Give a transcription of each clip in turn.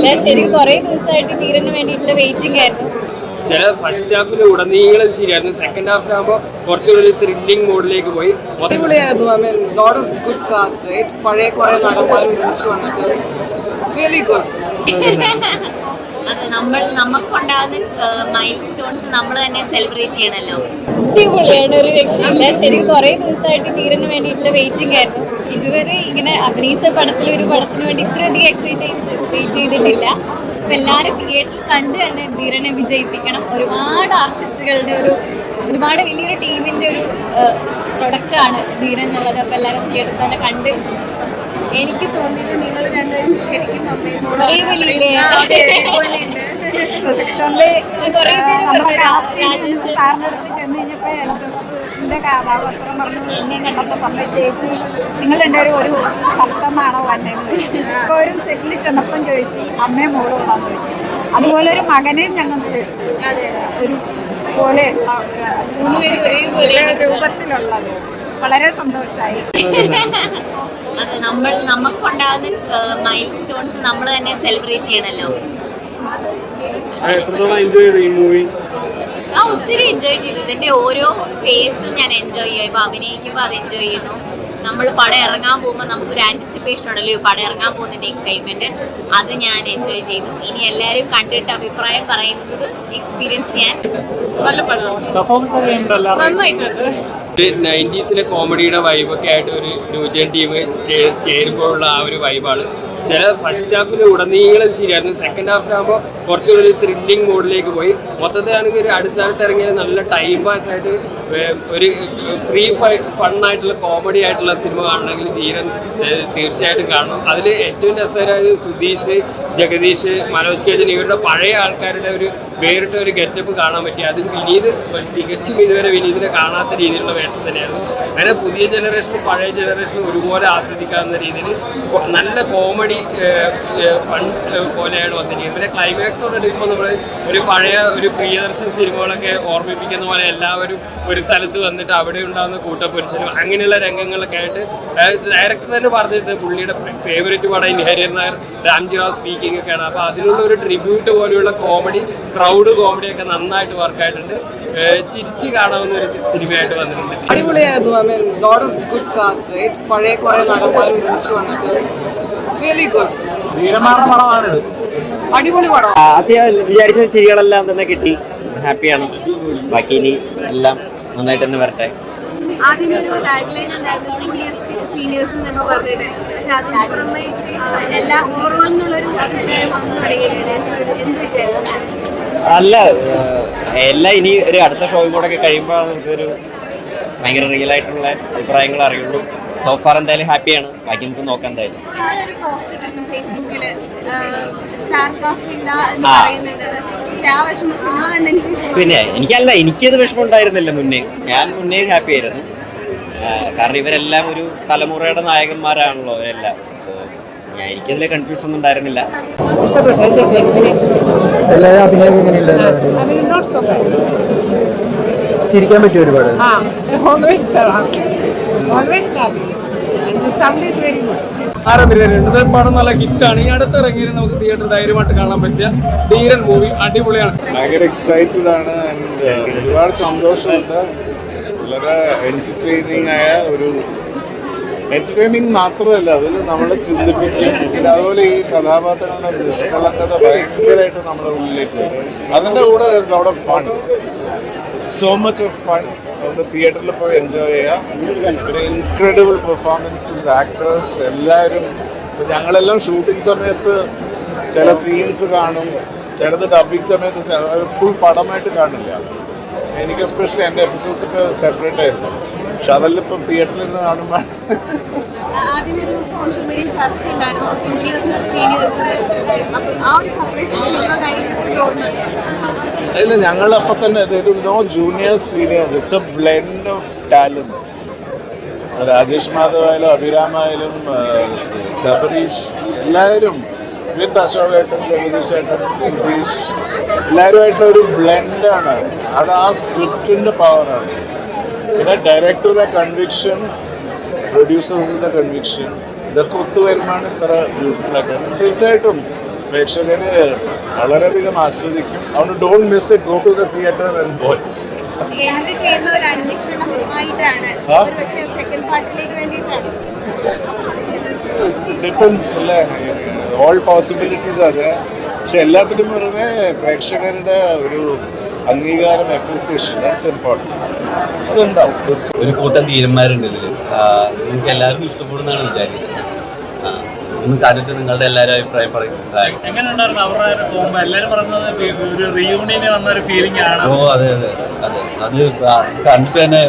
രക്ഷയില്ല. ശരിക്കും കുറേ ദിവസമായിട്ട് ധീരന് വേണ്ടിയിട്ടുള്ള വെയിറ്റിംഗ് ആയിരുന്നു. ചില ഫസ്റ്റ് ഹാഫിൽ ഉടനീളം ചിരിയായിരുന്നു, സെക്കൻഡ് ഹാഫിലാകുമ്പോൾ കുറച്ചുകൂടി ത്രില്ലിംഗ് മോഡിലേക്ക് പോയി. അടിപൊളിയായിരുന്നു. I mean lot of good cast, right? പഴയ കുറെ നടന്മാർ ഒരുമിച്ച് വന്നിട്ട് റിയലി ഗുഡ്. അത് നമുക്കുണ്ടാകുന്ന മൈൽ സ്റ്റോൺസ് നമ്മൾ തന്നെ സെലിബ്രേറ്റ് ചെയ്യണല്ലോ. അടിപൊളിയാണ്, ഒരു രക്ഷയില്ല. ശരിക്കും കുറേ ദിവസമായിട്ട് ധീരന് വേണ്ടിയിട്ടുള്ള വെയിറ്റിംഗ് ആയിരുന്നു. ഇതുവരെ ഇങ്ങനെ അഭിനയിച്ച ഒരു പടത്തിന് വേണ്ടി ഇത്രയധികം വെയിറ്റ് ചെയ്തിട്ടില്ല. അപ്പം എല്ലാവരും തിയേറ്ററിൽ കണ്ട് തന്നെ ധീരനെ വിജയിപ്പിക്കണം. ഒരുപാട് ആർട്ടിസ്റ്റുകളുടെ ഒരുപാട് വലിയൊരു ടീമിൻ്റെ ഒരു പ്രൊഡക്റ്റാണ് ധീരൻ എന്നുള്ളത്. അപ്പം എല്ലാവരും തിയേറ്ററിൽ തന്നെ കണ്ട്. എനിക്ക് തോന്നിയത് നിങ്ങൾ രണ്ടുപേരും ശരിക്കും സാറിൻ്റെ അടുത്ത് ചെന്ന് കഴിഞ്ഞപ്പോൾ എൻ്റെ കഥാപാത്രം പറഞ്ഞു, എന്നെയും കണ്ടപ്പോൾ പറഞ്ഞു, ചേച്ചി നിങ്ങൾ രണ്ടുപേരും ഒരു സ്ഥലത്തെന്നാണോ വന്നതെന്ന് ചോദിച്ചു. അപ്പോൾ ഒരു സെറ്റിൽ ചെന്നപ്പം ചോദിച്ചു അമ്മയെ മോളുള്ളാന്ന് ചോദിച്ചു. അതുപോലെ ഒരു മകനെയും ഞങ്ങൾക്ക് ഒരു പോലെ രൂപത്തിലുള്ളത് വളരെ സന്തോഷമായി. അത് നമുക്കുണ്ടാകുന്ന മൈൽ സ്റ്റോൺസ് നമ്മൾ തന്നെ സെലിബ്രേറ്റ് ചെയ്യണല്ലോ. ഒത്തിരി എൻജോയ് ചെയ്തു. ഇതിന്റെ ഓരോ ഫേസും ഞാൻ എൻജോയ് ചെയ്യും. ഇപ്പൊ അഭിനയിക്കുമ്പോൾ അത് എൻജോയ് ചെയ്യുന്നു. നമ്മൾ പടം ഇറങ്ങാൻ പോകുമ്പോൾ നമുക്കൊരു ആൻറ്റിസിപ്പേഷൻ ഉണ്ടല്ലോ, പടം ഇറങ്ങാൻ പോകുന്നതിന്റെ എക്സൈറ്റ്മെന്റ്, അത് ഞാൻ എൻജോയ് ചെയ്തു. ഇനി എല്ലാവരും കണ്ടിട്ട് അഭിപ്രായം പറയുന്നത് എക്സ്പീരിയൻസ് ചെയ്യാൻ. നന്നായിട്ടുണ്ട്. 90s കോമഡിയുടെ വൈബൊക്കെ ആയിട്ട് ഒരു ന്യൂജൻ ടീം ചേരുമ്പോഴുള്ള ആ ഒരു വൈബാണ്. ചില ഫസ്റ്റ് ഹാഫിൽ ഉടനീളം ചിരിയായിരുന്നു, സെക്കൻഡ് ഹാഫിലാകുമ്പോൾ കുറച്ചുകൂടി ത്രില്ലിംഗ് മോഡിലേക്ക് പോയി. മൊത്തത്തിലാണെങ്കിൽ ഒരു അടുത്തടുത്ത് ഇറങ്ങിയ നല്ല ടൈം പാസ് ആയിട്ട് ഒരു ഫ്രീ ഫണ്ണായിട്ടുള്ള കോമഡി ആയിട്ടുള്ള സിനിമ കാണണമെങ്കിൽ ധീരൻ തീർച്ചയായിട്ടും കാണണം. അതിൽ ഏറ്റവും രസകരമായത് സുധീഷ്, ജഗദീഷ്, മനോജ് കേജൻ ഇവരുടെ പഴയ ആൾക്കാരുടെ ഒരു വേറിട്ട ഒരു ഗെറ്റപ്പ് കാണാൻ പറ്റി. അത് വിനീത് തികച്ചും ഇതുവരെ വിനീതിനെ കാണാത്ത രീതിയിലുള്ള വേഷം തന്നെയായിരുന്നു. അങ്ങനെ പുതിയ ജനറേഷനും പഴയ ജനറേഷനും ഒരുപോലെ ആസ്വദിക്കാവുന്ന രീതിയിൽ നല്ല കോമഡി ഫൺ പോലെയാണ് വന്നിരിക്കുന്നത്. പിന്നെ ക്ലൈമാക്സോടെ എടുക്കുമ്പോൾ നമ്മൾ ഒരു പഴയ ഒരു പ്രിയദർശൻ സിനിമകളൊക്കെ ഓർമ്മിപ്പിക്കുന്ന പോലെ എല്ലാവരും ഒരു സ്ഥലത്ത് വന്നിട്ട് അവിടെ ഉണ്ടാകുന്ന കൂട്ടപ്പൊരിച്ചലും അങ്ങനെയുള്ള രംഗങ്ങളൊക്കെ ആയിട്ട് ഡയറക്ടർ തന്നെ പറഞ്ഞിട്ട് പുള്ളിയുടെ ഫേവറേറ്റ് പടം ഇൻഹരിയർ നായർ, രാംജി റാവ് സ്പീക്കിംഗ് ഒക്കെയാണ്. അപ്പോൾ അതിനുള്ള ഒരു ട്രിബ്യൂട്ട് പോലെയുള്ള കോമഡി, ക്രൗഡ് കോമഡിയൊക്കെ നന്നായിട്ട് വർക്കായിട്ടുണ്ട്. ചിരിച്ച് കാണാവുന്ന ഒരു സിനിമയായിട്ട് വന്നിട്ടുണ്ട്. അടിപൊളിയായിരുന്നു. I mean lot of good cast, right? പഴയ കുറെ നടന്മാർ ഒരുമിച്ച് വന്നിട്ട് റിയലി ഗുഡ്. അടിപൊളി പടം. ആദ്യം വിചാരിച്ച ചിരികളെല്ലാം തന്നെ കിട്ടി. ഹാപ്പിയാണ്. ബാക്കി ഇനി എല്ലാം നന്നായിട്ട് തന്നെ വരട്ടെ. ആദ്യം ഒരു ടാഗ് ലൈൻ ഉണ്ടായിരുന്നു, ജൂനിയേഴ്സ് സീനിയേഴ്സ് എന്നൊക്കെ പറഞ്ഞിട്ട്. പക്ഷെ അതിന് പുറമെ എല്ലാം ഓവറോൾ എന്നുള്ളൊരു വന്നു തുടങ്ങിയിട്ടുണ്ട്. എന്ത് വിഷയം അല്ല, എല്ലാം ഇനി ഒരു അടുത്ത ഷോയും കൂടെ ഒക്കെ കഴിയുമ്പോൾ നമുക്കൊരു ഭയങ്കര റിയൽ ആയിട്ടുള്ള അഭിപ്രായങ്ങൾ അറിയുള്ളൂ. സോഫാർ എന്തായാലും ഹാപ്പിയാണ്. ബാക്കി നമുക്ക് നോക്കാം. എന്തായാലും ഇന്നൊരു പോസ്റ്റ് ഇട്ടിരുന്നു ഫേസ്ബുക്കിൽ, സ്റ്റാർ കാസ്റ്റ് ഇല്ല എന്ന് പറയുന്നുണ്ട്. പക്ഷെ ആ വിഷമം സിനിമ കണ്ടതിന് ശേഷം പിന്നെ എനിക്കത് വിഷമം ഉണ്ടായിരുന്നില്ല. ഞാൻ മുന്നേ ഹാപ്പി ആയിരുന്നു. കാരണം ഇവരെല്ലാം ഒരു തലമുറയുടെ നായകന്മാരാണല്ലോ അവരെല്ലാം. എനിക്കതിലെ കൺഫ്യൂഷൻ ഒന്നും ഉണ്ടായിരുന്നില്ല. ചിരിക്കാൻ പറ്റിയ ഒരുപാട് പടം നല്ല ഹിറ്റാണ്. ഈ അടുത്തിറങ്ങിയത് നമുക്ക് തിയേറ്ററിൽ ധൈര്യമായിട്ട് കാണാൻ പറ്റിയ ധീരൻ മൂവി അടിപൊളിയാണ്. ഭയങ്കര എക്സൈറ്റഡ് ആണ്. ഒരുപാട് സന്തോഷമുണ്ട്. വളരെ എന്റർടൈനിങ് ആയ ഒരു എന്റർടൈനിങ് മാത്രമല്ല, അതിൽ നമ്മളെ ചിന്തിപ്പിക്കും. പിന്നെ അതുപോലെ ഈ കഥാപാത്രങ്ങളുടെ നിഷ്കളങ്കത ഭയങ്കരമായിട്ട് നമ്മുടെ ഉള്ളിലേക്ക് വരും. അതിൻ്റെ കൂടെ lot of fun, so much of fun. നമുക്ക് തിയേറ്ററിൽ പോയി എൻജോയ് ചെയ്യാം. പിന്നെ ഇൻക്രെഡിബിൾ പെർഫോമൻസസ്, ആക്ടേഴ്സ് എല്ലാവരും. ഞങ്ങളെല്ലാം ഷൂട്ടിംഗ് സമയത്ത് ചില സീൻസ് കാണും, ചിലത് ഡബിങ് സമയത്ത് ഫുൾ പടമായിട്ട് കാണില്ല. എനിക്ക് എസ്പെഷ്യലി എൻ്റെ എപ്പിസോഡ്സ് ഒക്കെ സെപ്പറേറ്റ് ആയിരുന്നു. പക്ഷെ അതെല്ലാം ഇപ്പം തിയേറ്ററിൽ നിന്ന് കാണുമ്പോൾ ആദ്യമൊരു സോഷ്യൽ മീഡിയ ചർച്ച ഉണ്ടായിരുന്നു, ജൂനിയേഴ്സ് സീനിയേഴ്സ്. ആ ഒരു സെപ്പറേഷൻ ഇല്ല, ഞങ്ങളപ്പം തന്നെ there is no juniors seniors, it's a blend of talents. Rajesh മാധവായാലും അഭിരാമായാലും ശബരീഷ് എല്ലാവരും, വിത്ത് അശോകേട്ടൻ, ജഗദീഷേട്ടൻ, സുധീഷ് എല്ലാവരുമായിട്ടൊരു ബ്ലെൻഡാണ്. അത് ആ സ്ക്രിപ്റ്റിൻ്റെ പവറാണ്. പിന്നെ ഡയറക്ടറുടെ കൺവിക്ഷൻ, പ്രൊഡ്യൂസേഴ്സിൻ്റെ കൺവിക്ഷൻ, ഇതൊക്കെ ഒത്തുവരുമാണ് ഇത്ര ബ്യൂട്ടിഫുള്ളായിട്ട്. തീർച്ചയായിട്ടും പ്രേക്ഷകര് വളരെയധികം ആസ്വദിക്കും. അതുകൊണ്ട് don't miss it, go to the theatre and watch. എന്ത് ചെയ്യുന്ന ഒരു അന്വേഷണമായിട്ടാണ് ഒരു പക്ഷേ സെക്കൻഡ് പാർട്ടിലേക്ക് വേണ്ടിയിട്ടാണ്. ഇറ്റ്സ് ഡിപ്പെൻസ് അല്ലേ, ഓൾ പോസിബിലിറ്റീസ് അതെ. പക്ഷെ എല്ലാത്തിനും പുറമെ പ്രേക്ഷകരുടെ ഒരു അംഗീകാരം, അപ്രീസിയേഷൻ, ദാറ്റ്സ് ഇമ്പോർട്ടൻറ്റ്. അതുണ്ടാവും തീർച്ചയായും. ഒരു കൂട്ടം തീരന്മാരുണ്ട് ഇതിൽ. നിങ്ങൾക്ക് എല്ലാവർക്കും ഇഷ്ടപ്പെടുന്നതാണ് വിചാരിക്കുന്നത്. ഒന്ന് കണ്ടിട്ട് നിങ്ങളുടെ എല്ലാവരും അഭിപ്രായം പറയും. എങ്ങനെയുണ്ടായിരുന്നു അവരുടെ പോകുമ്പോ എല്ലാരും പറഞ്ഞത് ഒരു റീയൂണിയന് വന്ന ഒരു ഫീലിംഗ് ആണ്. ഓ അതെ അതെ അതെ, അത് കണ്ടിട്ട് തന്നെ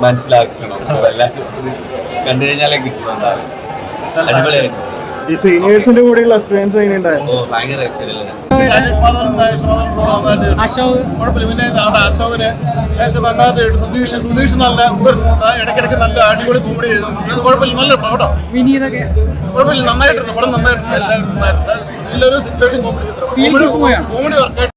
മനസ്സിലാക്കണം. എല്ലാവരും അത് കണ്ടു കഴിഞ്ഞാലേ കിട്ടുന്നുണ്ടാവും. അടിപൊളിയായിരുന്നു. ഈ സീനിയേഴ്സിന്റെ കൂടെയുള്ള എക്സ്പീരിയൻസ് എങ്ങനെയുണ്ടായിരുന്നു? ഓ ഭയങ്കര പിന്നെ അവിടെ അശോകന് ഒക്കെ നന്നായിട്ട് സുധീഷ് നല്ല ഇടയ്ക്കിടയ്ക്ക് നല്ല അടിപൊളി കോമഡി ചെയ്തു. കുഴപ്പമില്ല, നല്ല പടം. വിനീതൊക്കെ കുഴപ്പമില്ല, നന്നായിട്ടുണ്ട് പടം, നന്നായിട്ടുണ്ട്. എല്ലാവരും നന്നായിട്ടുണ്ട്. നല്ലൊരു സിറ്റുവേഷൻ കോമഡി വർക്കായിട്ട്